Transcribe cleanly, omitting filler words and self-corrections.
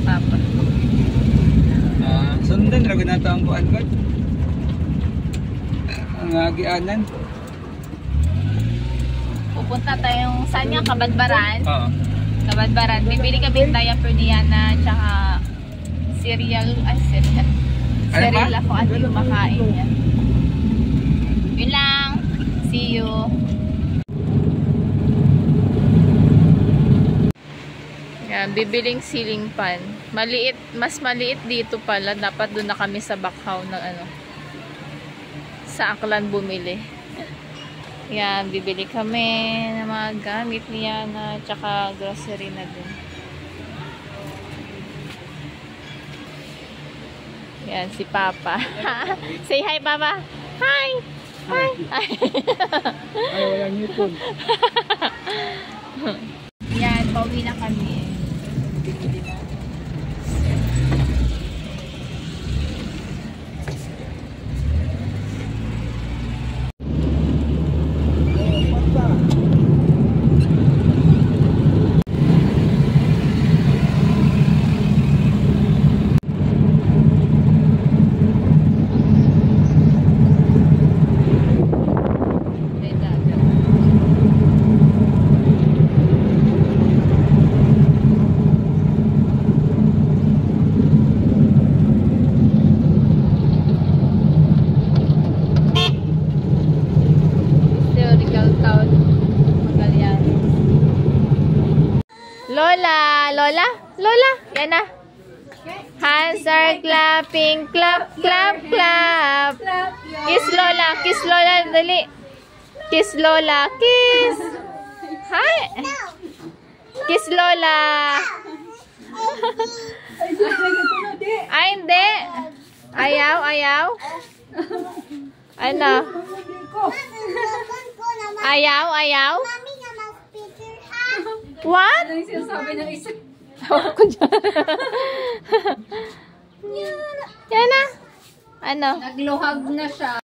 Papa. Sundan ra nato ang kuan ko. Ang agianan. Pupunta tayong saan nga? Kabadbaran? Oo. Kabadbaran. Bibili kami diaper ni Yana tsaka cereal. Ay, cereal. Cereal ako at yung makain niya. Yun lang. See you. Yan, bibiling ceiling fan. Maliit, mas maliit dito pala. Dapat doon na kami sa Bakhaw ng ano. Sa Aklan bumili. Yan, bibili kami ng mga gamit niya na tsaka grocery na din. Yan, si Papa. Say hi, Papa. Hi! Hi! Ay, walang ngipon. Yan, pauwi na kami. Bibili na. Lola! Lola? Lola? Yan na. Hands are clapping. Clap, clap, clap. Kiss Lola. Kiss Lola. Dali. Kiss Lola. Kiss. Hi. Kiss Lola. Ay, hindi. Ayaw, ayaw. Ano? Ayaw, ayaw. What? Ano yung sinasabi ng isa? Tawag ko dyan. Yan na. Ano? Nagluhag na siya.